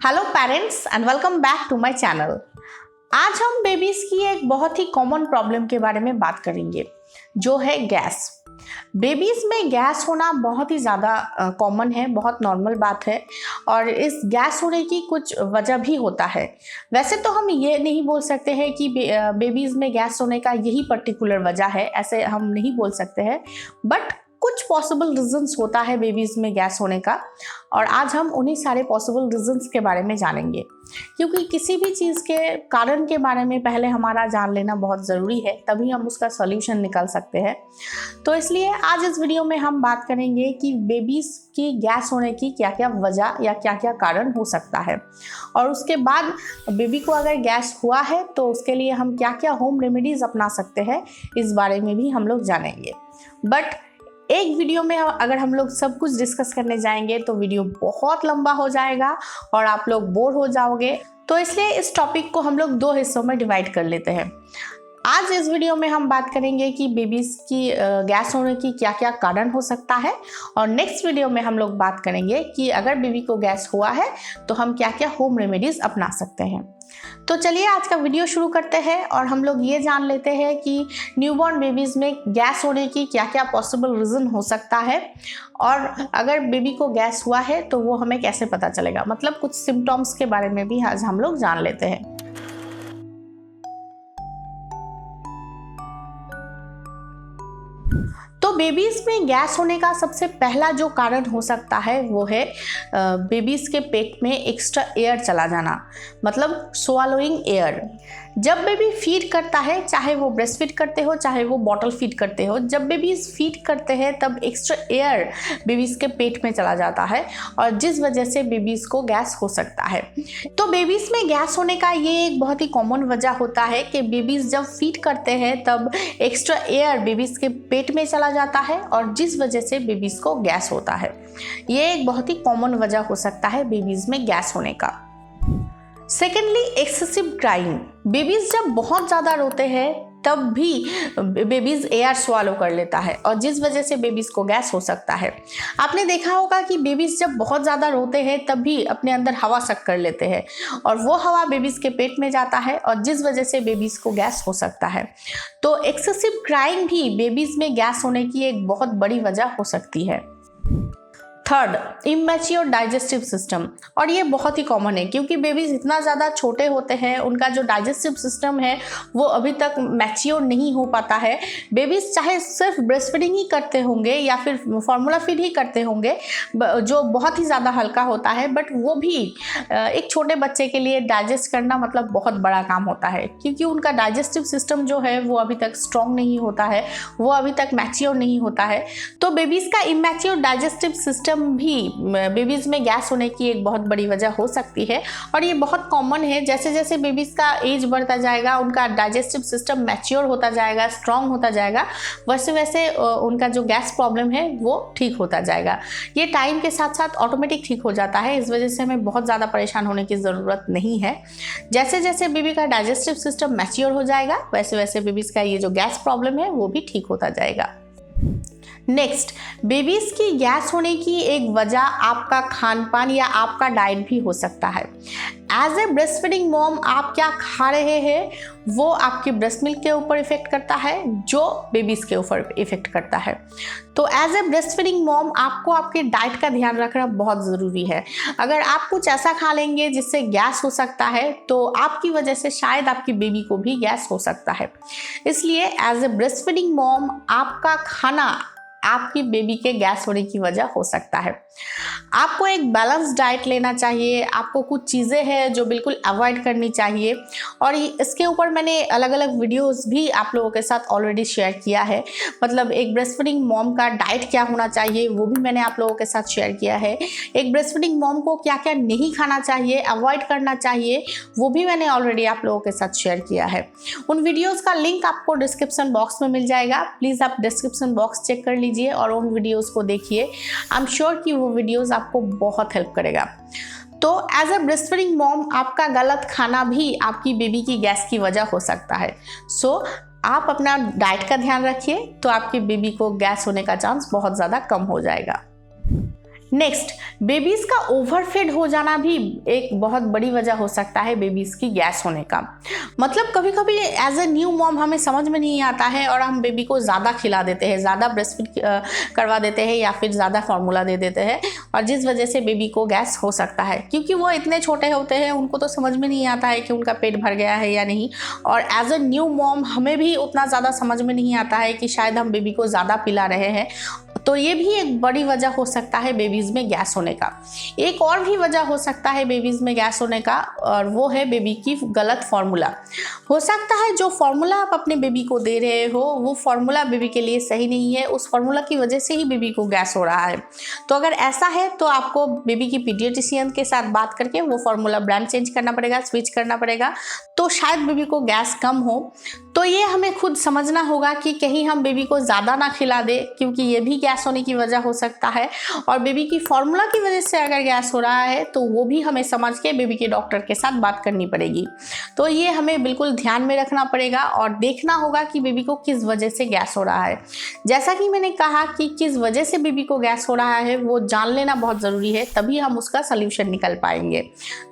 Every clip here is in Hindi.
Hello parents and welcome back to my channel. आज हम बेबीज की एक बहुत ही कॉमन प्रॉब्लम के बारे में बात करेंगे जो है गैस। बेबीज में गैस होना बहुत ही ज़्यादा कॉमन है, बहुत नॉर्मल बात है और इस गैस होने की कुछ वजह भी होता है। वैसे तो हम ये नहीं बोल सकते हैं कि बेबीज में गैस होने का यही पर्टिकुलर वजह है, ऐसे हम नहीं बोल सकते हैं, बट कुछ पॉसिबल रीजंस होता है बेबीज में गैस होने का और आज हम उन्हीं सारे पॉसिबल रीजंस के बारे में जानेंगे, क्योंकि किसी भी चीज़ के कारण के बारे में पहले हमारा जान लेना बहुत ज़रूरी है, तभी हम उसका सॉल्यूशन निकाल सकते हैं। तो इसलिए आज इस वीडियो में हम बात करेंगे कि बेबीज की गैस होने की क्या क्या वजह या क्या क्या कारण हो सकता है और उसके बाद बेबी को अगर गैस हुआ है तो उसके लिए हम क्या क्या होम रेमेडीज़ अपना सकते हैं, इस बारे में भी हम लोग जानेंगे। बट एक वीडियो में अगर हम लोग सब कुछ डिस्कस करने जाएंगे तो वीडियो बहुत लंबा हो जाएगा और आप लोग बोर हो जाओगे, तो इसलिए इस टॉपिक को हम लोग दो हिस्सों में डिवाइड कर लेते हैं। आज इस वीडियो में हम बात करेंगे कि बेबीज की गैस होने की क्या क्या कारण हो सकता है और नेक्स्ट वीडियो में हम लोग बात करेंगे कि अगर बेबी को गैस हुआ है तो हम क्या क्या होम रेमेडीज अपना सकते हैं। तो चलिए आज का वीडियो शुरू करते हैं और हम लोग ये जान लेते हैं कि न्यूबॉर्न बेबीज में गैस होने की क्या क्या पॉसिबल रीज़न हो सकता है और अगर बेबी को गैस हुआ है तो वो हमें कैसे पता चलेगा, मतलब कुछ सिम्टम्स के बारे में भी आज हम लोग जान लेते हैं। तो बेबीज में गैस होने का सबसे पहला जो कारण हो सकता है वो है बेबीज के पेट में एक्स्ट्रा एयर चला जाना, मतलब स्वॉलोइंग एयर। जब बेबी फीड करता है, चाहे वो ब्रेस्ट फीड करते हो चाहे वो बॉटल फीड करते हो, जब बेबीज फीड करते हैं तब एक्स्ट्रा एयर बेबीज के पेट में चला जाता है और जिस वजह से बेबीज को गैस हो सकता है। तो बेबीज में गैस होने का ये एक बहुत ही कॉमन वजह होता है कि बेबीज जब फीड करते हैं तब एक्स्ट्रा एयर बेबीज के पेट में चला जाता है और जिस वजह से बेबीज को गैस होता है। ये एक बहुत ही कॉमन वजह हो सकता है बेबीज में गैस होने का। Secondly, excessive crying. बेबीज जब बहुत ज़्यादा रोते हैं तब भी बेबीज एयर स्वालो कर लेता है और जिस वजह से बेबीज को गैस हो सकता है। आपने देखा होगा कि बेबीज जब बहुत ज़्यादा रोते हैं तब भी अपने अंदर हवा सक कर लेते हैं और वो हवा बेबीज के पेट में जाता है और जिस वजह से बेबीज को गैस हो सकता है। तो एक्सेसिव क्राइंग भी बेबीज में गैस होने की एक बहुत बड़ी वजह हो सकती है। थर्ड, इमैच्योर डाइजेस्टिव सिस्टम, और ये बहुत ही कॉमन है क्योंकि बेबीज इतना ज़्यादा छोटे होते हैं, उनका जो डाइजेस्टिव सिस्टम है वो अभी तक मैच्योर नहीं हो पाता है। बेबीज चाहे सिर्फ ब्रेस्ट फीडिंग ही करते होंगे या फिर फार्मूला फीड ही करते होंगे जो बहुत ही ज़्यादा हल्का होता है, बट वो भी एक छोटे बच्चे के लिए डाइजेस्ट करना मतलब बहुत बड़ा काम होता है क्योंकि उनका डाइजेस्टिव सिस्टम जो है वो अभी तक स्ट्रॉन्ग नहीं होता है, वो अभी तक मैच्योर नहीं होता है। तो बेबीज का इमैच्योर डाइजेस्टिव सिस्टम भी बेबीज में गैस होने की एक बहुत बड़ी वजह हो सकती है और ये बहुत कॉमन है। जैसे जैसे बेबीज का एज बढ़ता जाएगा, उनका डाइजेस्टिव सिस्टम मैच्योर होता जाएगा, स्ट्रांग होता जाएगा, वैसे वैसे उनका जो गैस प्रॉब्लम है वो ठीक होता जाएगा। ये टाइम के साथ साथ ऑटोमेटिक ठीक हो जाता है, इस वजह से हमें बहुत ज़्यादा परेशान होने की ज़रूरत नहीं है। जैसे जैसे बेबी का डाइजेस्टिव सिस्टम मैच्योर हो जाएगा वैसे वैसे बेबीज का ये जो गैस प्रॉब्लम है वो भी ठीक होता जाएगा। नेक्स्ट, बेबीज की गैस होने की एक वजह आपका खान पान या आपका डाइट भी हो सकता है। As a breast feeding mom आप क्या खा रहे हैं वो आपके ब्रेस्ट मिल्क के ऊपर इफेक्ट करता है, जो बेबीज के ऊपर इफेक्ट करता है। तो as a breast feeding mom आपको आपके डाइट का ध्यान रखना बहुत ज़रूरी है। अगर आप कुछ ऐसा खा लेंगे जिससे गैस हो सकता है तो आपकी वजह से शायद आपकी बेबी को भी गैस हो सकता है। इसलिए as a breast feeding mom आपका खाना आपकी बेबी के गैस होने की वजह हो सकता है। आपको एक बैलेंस डाइट लेना चाहिए, आपको कुछ चीज़ें हैं जो बिल्कुल अवॉइड करनी चाहिए और इसके ऊपर मैंने अलग अलग वीडियोस भी आप लोगों के साथ ऑलरेडी शेयर किया है। मतलब एक ब्रेस्ट फीडिंग मॉम का डाइट क्या होना चाहिए वो भी मैंने आप लोगों के साथ शेयर किया है। एक ब्रेस्ट फीडिंग मॉम को क्या क्या नहीं खाना चाहिए, अवॉइड करना चाहिए, वो भी मैंने ऑलरेडी आप लोगों के साथ शेयर किया है। उन वीडियोज़ का लिंक आपको डिस्क्रिप्शन बॉक्स में मिल जाएगा, प्लीज़ आप डिस्क्रिप्शन बॉक्स चेक कर लीजिए और उन वीडियोज़ को देखिए। आई एम श्योर कि वो वीडियोज़ आपको बहुत हेल्प करेगा। तो as a breast feeding mom आपका गलत खाना भी आपकी बेबी की गैस की वजह हो सकता है। सो आप अपना डाइट का ध्यान रखिए तो आपकी बेबी को गैस होने का चांस बहुत ज़्यादा कम हो जाएगा। नेक्स्ट, बेबीज का ओवरफेड हो जाना भी एक बहुत बड़ी वजह हो सकता है बेबीज की गैस होने का। मतलब कभी कभी एज ए न्यू मॉम हमें समझ में नहीं आता है और हम बेबी को ज़्यादा खिला देते हैं, ज़्यादा ब्रेस्ट फीड करवा देते हैं या फिर ज़्यादा फार्मूला दे देते हैं, और जिस वजह से बेबी को गैस हो सकता है। क्योंकि वो इतने छोटे होते हैं, उनको तो समझ में नहीं आता है कि उनका पेट भर गया है या नहीं, और एज ए न्यू मॉम हमें भी उतना ज़्यादा समझ में नहीं आता है कि शायद हम बेबी को ज़्यादा पिला रहे हैं। तो ये भी एक बड़ी वजह हो सकता है बेबीज़ में गैस होने का। एक और भी वजह हो सकता है बेबीज़ में गैस होने का, और वो है बेबी की गलत फार्मूला। हो सकता है जो फार्मूला आप अपने बेबी को दे रहे हो वो फार्मूला बेबी के लिए सही नहीं है, उस फार्मूला की वजह से ही बेबी को गैस हो रहा है। तो अगर ऐसा है तो आपको बेबी की पीडियाट्रिशियन के साथ बात करके वो फार्मूला ब्रांड चेंज करना पड़ेगा, स्विच करना पड़ेगा, तो शायद बेबी को गैस कम हो। तो ये हमें खुद समझना होगा कि कहीं हम बेबी को ज़्यादा ना खिला दे, क्योंकि ये भी गैस होने की वजह हो सकता है। और बेबी की फार्मूला की वजह से अगर गैस हो रहा है तो वो भी हमें समझ के बेबी के डॉक्टर के साथ बात करनी पड़ेगी। तो ये हमें बिल्कुल ध्यान में रखना पड़ेगा और देखना होगा कि बेबी को किस वजह से गैस हो रहा है। जैसा कि मैंने कहा कि किस वजह से बेबी को गैस हो रहा है वो जान लेना बहुत ज़रूरी है, तभी हम उसका सल्यूशन निकल पाएंगे।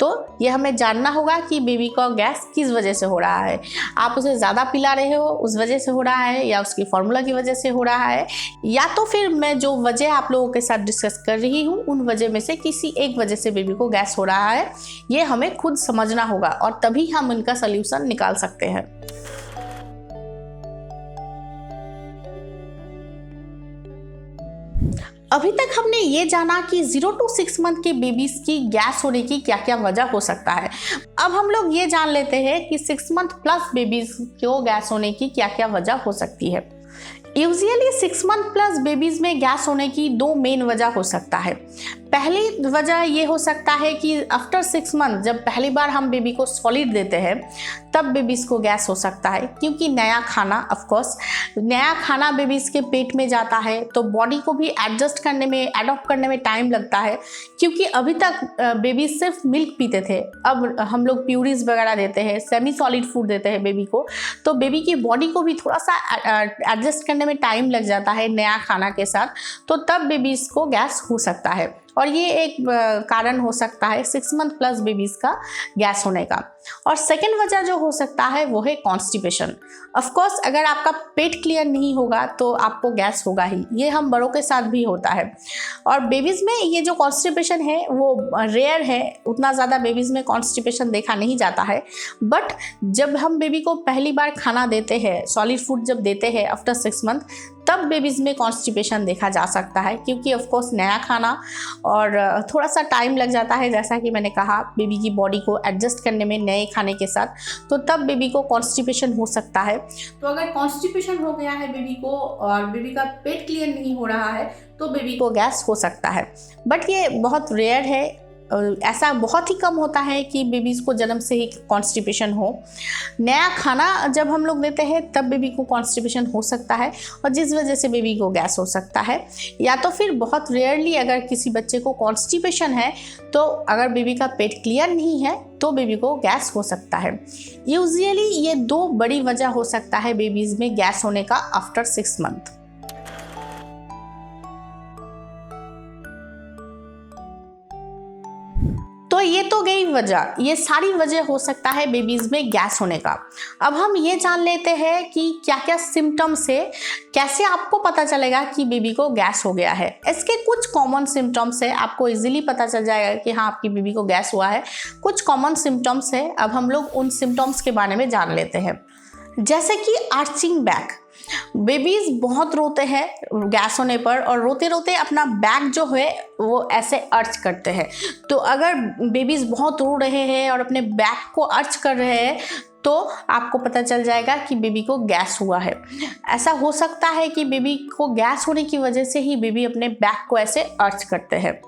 तो ये हमें जानना होगा कि बेबी का गैस किस वजह से हो रहा है। आप उसे ज़्यादा पिला रहे हो उस वजह से हो रहा है, या उसकी फार्मूला की वजह से हो रहा है, या तो फिर मैं जो वजह आप लोगों के साथ डिस्कस कर रही हूँ उन वजह में से किसी एक वजह से बेबी को गैस हो रहा है। ये हमें खुद समझना होगा और तभी हम इनका सल्यूशन निकाल सकते हैं। अभी तक हमने ये जाना कि 0 to 6 मंथ के बेबीज की गैस होने की क्या क्या वजह हो सकता है। अब हम लोग ये जान लेते हैं कि 6 मंथ प्लस बेबीज को गैस होने की क्या क्या वजह हो सकती है। यूजुअली 6 मंथ प्लस बेबीज में गैस होने की 2 मेन वजह हो सकता है। पहली वजह ये हो सकता है कि आफ्टर 6 मंथ जब पहली बार हम बेबी को सॉलिड देते हैं तब बेबीज को गैस हो सकता है, क्योंकि नया खाना, ऑफ कोर्स नया खाना बेबीज के पेट में जाता है तो बॉडी को भी एडजस्ट करने में, एडॉप्ट करने में टाइम लगता है। क्योंकि अभी तक बेबीज सिर्फ मिल्क पीते थे, अब हम लोग प्यूरीज वगैरह देते हैं, सेमी सॉलिड फूड देते हैं बेबी को, तो बेबी की बॉडी को भी थोड़ा सा एडजस्ट करने में टाइम लग जाता है नया खाना के साथ, तो तब बेबीज को गैस हो सकता है। और ये एक कारण हो सकता है 6 मंथ प्लस बेबीज का गैस होने का। और सेकेंड वजह जो हो सकता है वो है कॉन्स्टिपेशन। ऑफ कोर्स अगर आपका पेट क्लियर नहीं होगा तो आपको गैस होगा ही, ये हम बड़ों के साथ भी होता है। और बेबीज़ में ये जो कॉन्स्टिपेशन है वो रेयर है, उतना ज़्यादा बेबीज़ में कॉन्स्टिपेशन देखा नहीं जाता है। बट जब हम बेबी को पहली बार खाना देते हैं, सॉलिड फूड जब देते हैं आफ्टर 6 मंथ, तब बेबीज़ में कॉन्स्टिपेशन देखा जा सकता है, क्योंकि ऑफ कोर्स नया खाना और थोड़ा सा टाइम लग जाता है, जैसा कि मैंने कहा, बेबी की बॉडी को एडजस्ट करने में नए खाने के साथ, तो तब बेबी को कॉन्स्टिपेशन हो सकता है। तो अगर कॉन्स्टिपेशन हो गया है बेबी को और बेबी का पेट क्लियर नहीं हो रहा है तो बेबी को गैस हो सकता है। बट ये बहुत रेयर है, ऐसा बहुत ही कम होता है कि बेबीज़ को जन्म से ही कॉन्स्टिपेशन हो। नया खाना जब हम लोग देते हैं तब बेबी को कॉन्स्टिपेशन हो सकता है और जिस वजह से बेबी को गैस हो सकता है। या तो फिर बहुत रेयरली अगर किसी बच्चे को कॉन्स्टिपेशन है तो अगर बेबी का पेट क्लियर नहीं है तो बेबी को गैस हो सकता है। यूजुअली ये 2 बड़ी वजह हो सकता है बेबीज़ में गैस होने का आफ्टर 6 मंथ। तो ये तो गई वजह, ये सारी वजह हो सकता है बेबीज़ में गैस होने का। अब हम ये जान लेते हैं कि क्या क्या सिम्टम्स है, कैसे आपको पता चलेगा कि बेबी को गैस हो गया है। इसके कुछ कॉमन सिम्टम्स है, आपको इजीली पता चल जाएगा कि हाँ आपकी बेबी को गैस हुआ है। कुछ कॉमन सिम्टम्स है, अब हम लोग उन सिम्टम्स के बारे में जान लेते हैं। जैसे कि आर्चिंग बैक, बेबीज़ बहुत रोते हैं गैस होने पर और रोते रोते अपना बैक जो है वो ऐसे अर्च करते हैं। तो अगर बेबीज़ बहुत रो रहे हैं और अपने बैक को अर्च कर रहे हैं तो आपको पता चल जाएगा कि बेबी को गैस हुआ है। ऐसा हो सकता है कि बेबी को गैस होने की वजह से ही बेबी अपने बैक को ऐसे अर्च करते हैं।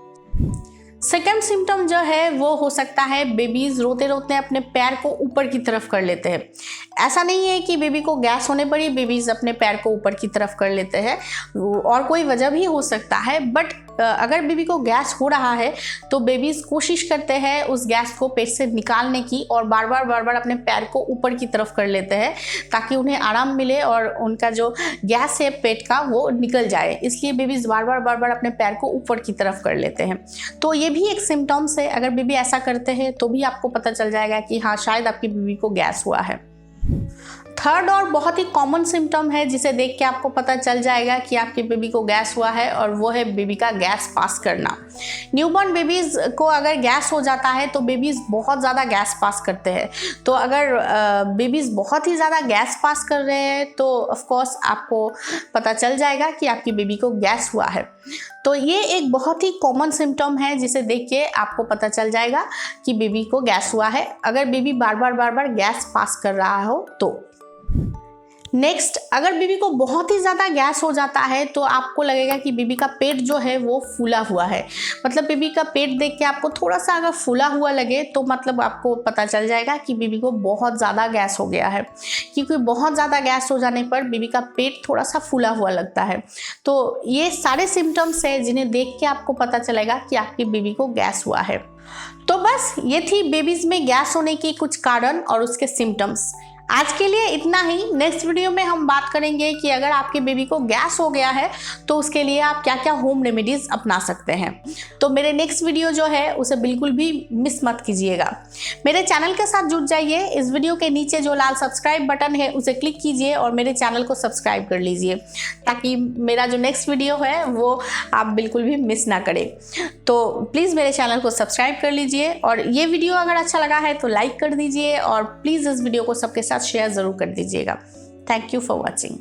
सेकेंड सिम्टम जो है वो हो सकता है बेबीज़ रोते रोते अपने पैर को ऊपर की तरफ कर लेते हैं। ऐसा नहीं है कि बेबी को गैस होने पर ही बेबीज़ अपने पैर को ऊपर की तरफ कर लेते हैं, और कोई वजह भी हो सकता है, बट अगर बेबी को गैस हो रहा है तो बेबीज़ कोशिश करते हैं उस गैस को पेट से निकालने की और बार बार अपने पैर को ऊपर की तरफ कर लेते हैं ताकि उन्हें आराम मिले और उनका जो गैस है पेट का वो निकल जाए। इसलिए बेबीज़ बार बार अपने पैर को ऊपर की तरफ कर लेते हैं। तो ये भी एक सिम्टम्स है, अगर बेबी ऐसा करते हैं तो भी आपको पता चल जाएगा कि हाँ शायद आपकी बेबी को गैस हुआ है। थर्ड और बहुत ही कॉमन सिम्टम है जिसे देख के आपको पता चल जाएगा कि आपकी बेबी को गैस हुआ है और वो है बेबी का गैस पास करना। न्यूबॉर्न बेबीज़ को अगर गैस हो जाता है तो बेबीज़ बहुत ज़्यादा गैस पास करते हैं। तो अगर बेबीज़ बहुत ही ज़्यादा गैस पास कर रहे हैं तो ऑफ कोर्स आपको पता चल जाएगा कि आपकी बेबी को गैस हुआ है। तो ये एक बहुत ही कॉमन सिम्टम है जिसे देख के आपको पता चल जाएगा कि बेबी को गैस हुआ है, अगर बेबी बार बार गैस पास कर रहा हो तो। नेक्स्ट, अगर बेबी को बहुत ही ज़्यादा गैस हो जाता है तो आपको लगेगा कि बेबी का पेट जो है वो फूला हुआ है। मतलब बेबी का पेट देख के आपको थोड़ा सा अगर फूला हुआ लगे तो मतलब आपको पता चल जाएगा कि बेबी को बहुत ज़्यादा गैस हो गया है, क्योंकि बहुत ज़्यादा गैस हो जाने पर बेबी का पेट थोड़ा सा फूला हुआ लगता है। तो ये सारे सिम्टम्स हैं जिन्हें देख के आपको पता चलेगा कि आपकी बेबी को गैस हुआ है। तो बस ये थी बेबीज़ में गैस होने की कुछ कारण और उसके सिम्टम्स। आज के लिए इतना ही। नेक्स्ट वीडियो में हम बात करेंगे कि अगर आपके बेबी को गैस हो गया है तो उसके लिए आप क्या क्या होम रेमेडीज़ अपना सकते हैं। तो मेरे नेक्स्ट वीडियो जो है उसे बिल्कुल भी मिस मत कीजिएगा। मेरे चैनल के साथ जुड़ जाइए। इस वीडियो के नीचे जो लाल सब्सक्राइब बटन है उसे क्लिक कीजिए और मेरे चैनल को सब्सक्राइब कर लीजिए ताकि मेरा जो नेक्स्ट वीडियो है वो आप बिल्कुल भी मिस ना करें। तो प्लीज़ मेरे चैनल को सब्सक्राइब कर लीजिए और ये वीडियो अगर अच्छा लगा है तो लाइक कर दीजिए और प्लीज़ इस वीडियो को सबके साथ शेयर ज़रूर कर दीजिएगा। Thank you for watching.